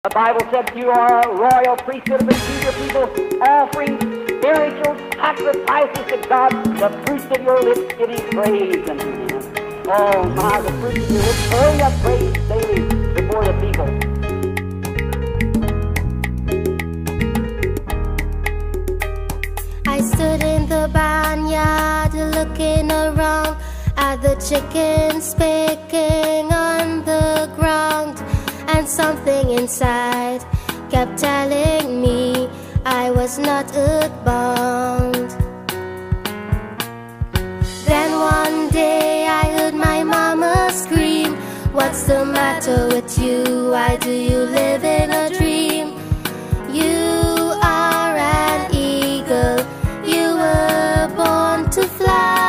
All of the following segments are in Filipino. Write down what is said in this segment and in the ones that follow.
The Bible said you are a royal priesthood of a peculiar people, offering spiritual sacrifices to God, the fruits of your lips giving praise unto Him. Oh my, the fruits of your lips throwing up praise daily before the people. I stood in the barnyard looking around at the chickens pecking on the ground, and something inside kept telling me I was not earthbound. Then one day I heard my mama scream, "What's the matter with you? Why do you live in a dream? You are an eagle, you were born to fly."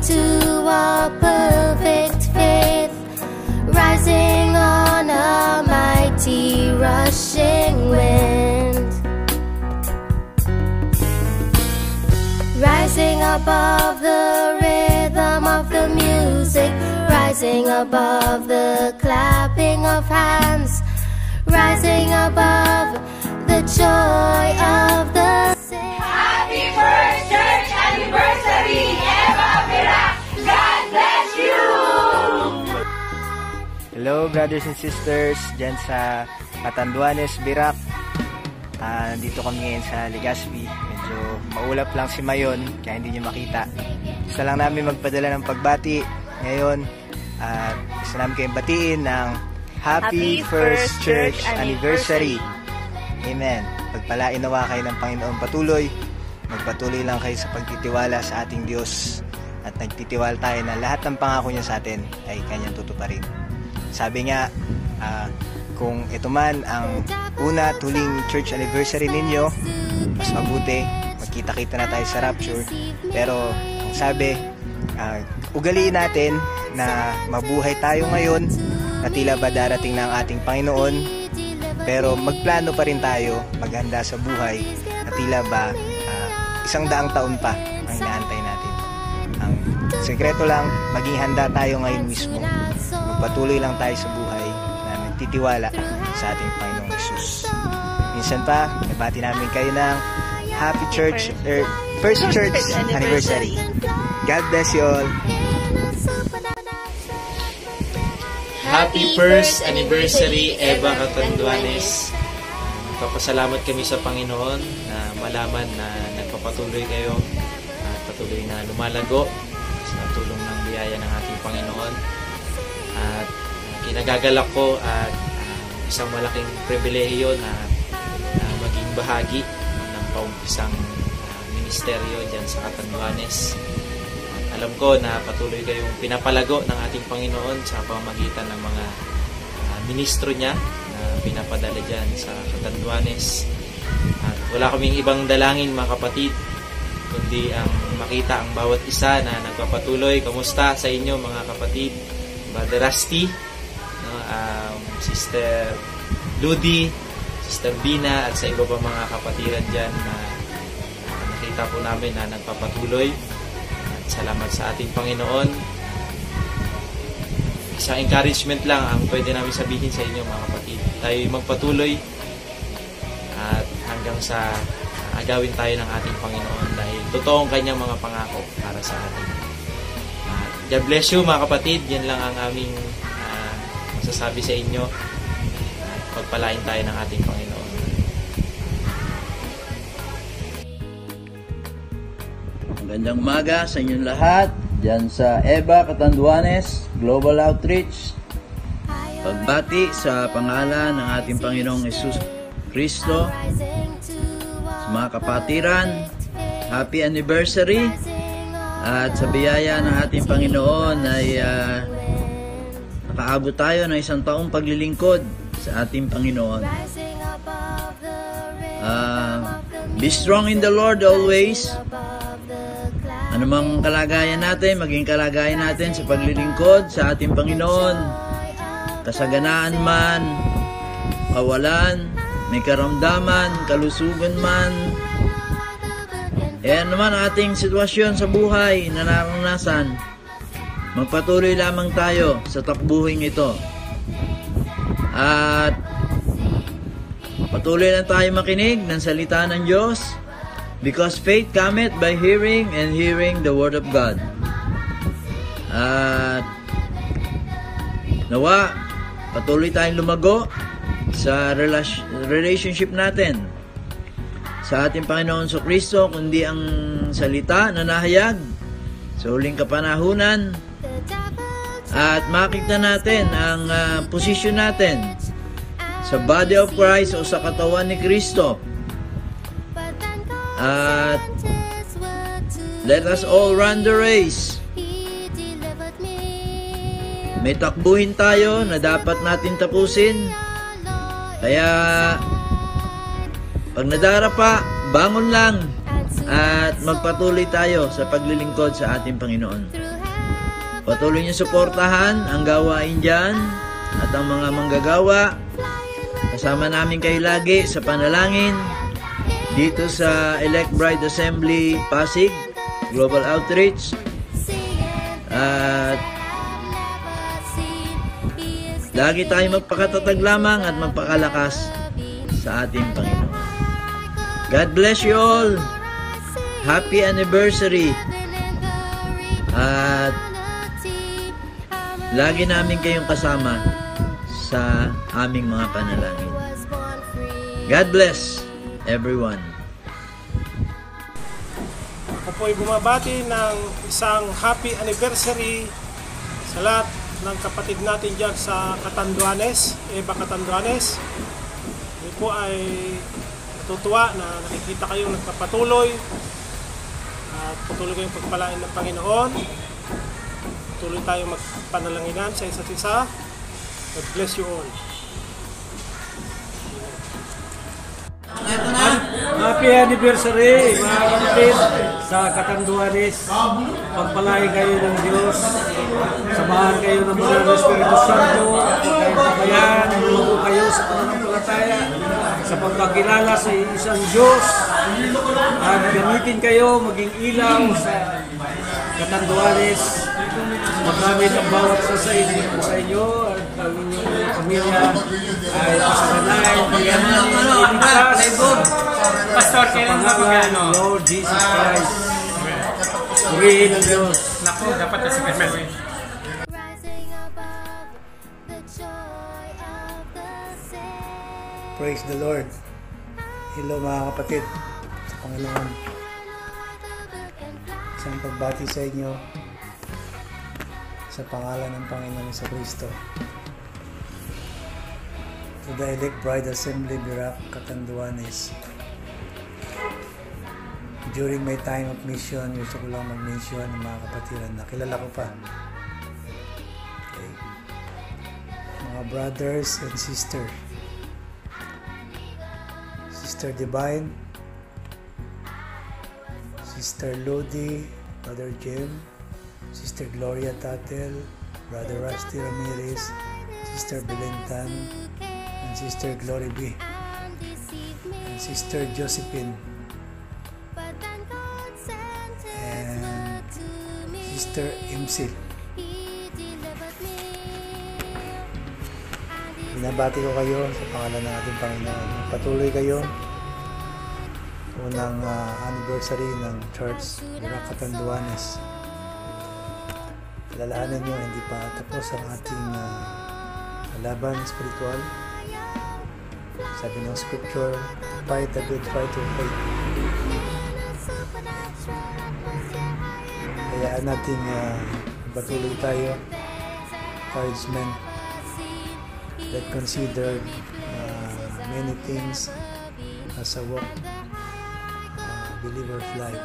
To a perfect faith, rising on a mighty rushing wind, rising above the rhythm of the music, rising above the clapping of hands, rising above the joy of the Happy first church anniversary, Eva Virac! God bless you! Hello brothers and sisters dyan sa Catanduanes, Virac. Nandito kami ngayon sa Legazpi. Medyo maulap lang si Mayon kaya hindi niyo makita. Gusto lang namin magpadala ng pagbati ngayon at gusto namin kayong batiin ng Happy First Church Anniversary. Amen. Pagpalain nawa kayo ng Panginoon patuloy. Magpatuloy lang kayo sa pagtitiwala sa ating Diyos at nagtitiwala tayo na lahat ng pangako niya sa atin ay Kanyang tutuparin. Sabi nga, kung ito man ang una at huling church anniversary ninyo, mas mabuti, magkita-kita na tayo sa rapture. Pero ang sabi, ugaliin natin na mabuhay tayo ngayon na tila ba darating na ang ating Panginoon, pero magplano pa rin tayo, maghanda sa buhay na tila ba 100 taon pa ang inaantay natin. Ang sekreto lang, maging handa tayo ngayon mismo. Magpatuloy lang tayo sa buhay na nagtitiwala sa ating Panginoong Jesus. Minsan pa, nabati namin kayo ng Happy Church First Church Anniversary. God bless you all. Happy first anniversary, Eva Catanduanes. Papasalamat kami sa Panginoon na malaman na nagpapatuloy kayo at patuloy na lumalago sa tulong ng biyaya ng ating Panginoon. At kinagagalak ko at isang malaking pribilehiyo na maging bahagi ng paumpisang ministeryo dyan sa Catanduanes. At alam ko na patuloy kayong pinapalago ng ating Panginoon sa pamamagitan ng mga ministro niya pinapadala dyan sa Catanduanes. At wala kaming ibang dalangin mga kapatid kundi ang makita ang bawat isa na nagpapatuloy. Kamusta sa inyo mga kapatid? Brother Rusty, Sister Ludi, Sister Bina at sa iba pa mga kapatiran dyan na nakita po namin na nagpapatuloy. At salamat sa ating Panginoon. Isang encouragement lang ang pwede namin sabihin sa inyo mga kapatid. Tayo magpatuloy at hanggang sa agawin tayo ng ating Panginoon dahil totoo ang kanyang mga pangako para sa atin. God bless you mga kapatid. Yan lang ang aming masasabi sa inyo. Pagpalain tayo ng ating Panginoon. Magandang umaga sa inyong lahat. Diyan sa Eva Catanduanes Global Outreach. pagbati sa pangalan ng ating Panginoong Hesus Kristo sa mga kapatiran. Happy anniversary! At sa biyaya ng ating Panginoon ay nakaabot tayo ng 1 taong paglilingkod sa ating Panginoon. Be strong in the Lord always. Anumang kalagayan natin, maging kalagayan natin sa paglilingkod sa ating Panginoon. Kasaganaan man, kawalan, may karamdaman, kalusugan man, naman ating sitwasyon sa buhay na naranasan, magpatuloy lamang tayo sa takbuhing ito. At patuloy lang tayo makinig ng salita ng Diyos, because faith cometh by hearing, and hearing the Word of God. At nawa, patuloy tayong lumago sa relationship natin sa ating Panginoon Kristo, kundi ang salita na nahayag sa huling kapanahunan, at makita natin ang posisyon natin sa body of Christ o sa katawan ni Kristo. At let us all run the race. May takbuhin tayo na dapat natin tapusin. Kaya pag nadarapa, bangon lang at magpatuloy tayo sa paglilingkod sa ating Panginoon. Patuloy niyo suportahan ang gawain dyan at ang mga manggagawa. Kasama namin kayo lagi sa panalangin dito sa Elect Bride Assembly Pasig Global Outreach. At lagi tayo magpakatatag lamang at magpakalakas sa ating Panginoon. God bless you all. Happy anniversary. At lagi namin kayong kasama sa aming mga panalangin. God bless everyone. Ako po'y bumabati ng isang happy anniversary sa lahat ng kapatid natin dyan sa Catanduanes, Eva Catanduanes. Kami po ay natutuwa na nakikita kayong nagpapatuloy at patuloy kayong pagpalain ng Panginoon. Patuloy tayong magpanalanginan sa isa't isa. God bless you all. Happy anniversary mga kapatid sa Catanduanes. Pagpalain kayo ng Diyos, samahan kayo ng Banal na Espiritu Santo, kayo kabayan, lumago kayo sa pananampalataya, sa pagkakilala sa isang Diyos, at gamitin kayo maging ilaw sa Catanduanes. Magamit ang bawat sa inyo at ang inyong pamilya ay pasaganain, pagyaman, iligtas Pastor, kailan ba mag-ano? Lord Jesus Christ. Purihin ang Diyos. Naku, dapat na si Carmen. Praise the Lord. Hello mga kapatid sa Panginoon. Isang pagbati sa inyo sa pangalan ng Panginoon sa Kristo. To the Elect Bride Assembly Birac, Catanduanes. During my time of mission, gusto ko lang mag-mention ng mga kapatiran na kilala ko pa. Okay. Mga brothers and sisters. Sister Divine, Sister Lodi, Brother Jim, Sister Gloria Tatel, Brother Rusty Ramirez, Sister Belentan, and Sister Glory B, and Sister Josephine, and Sister Imsil. Binabati ko kayo sa pangalan ng ating Panginoon. Patuloy kayo. Unang anniversary ng Church Birac Catanduanes. Alalahanan nyo, hindi pa tapos ang ating laban spiritual. Sabi ng Scripture, fight a good fight of faith. Hayaan natin patuloy tayo. Encouragement. that considered many things as a walk believer's life.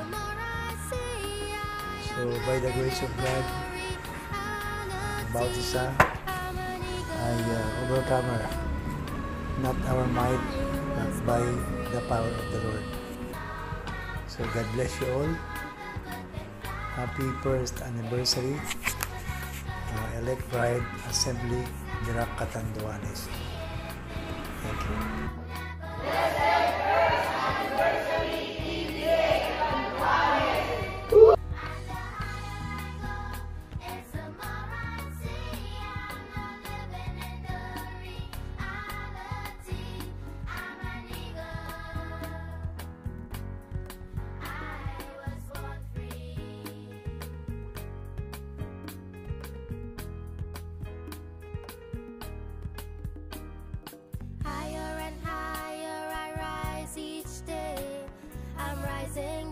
So by the grace of God, Bautista ay overcomer, not our might, but by the power of the Lord. So God bless you all. Happy first anniversary, Elect Bride Assembly, Virac, Catanduanes. Thank you.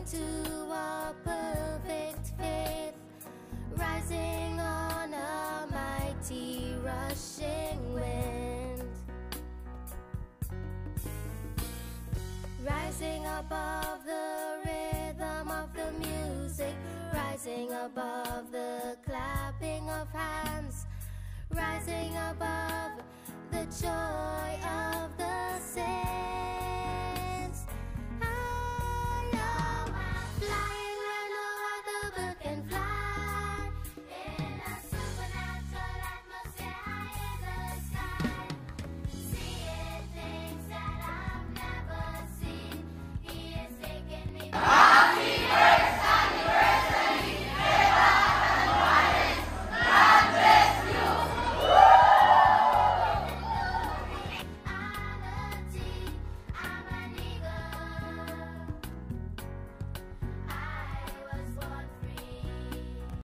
To a perfect faith, rising on a mighty rushing wind, rising above the rhythm of the music, rising above the clapping of hands, rising above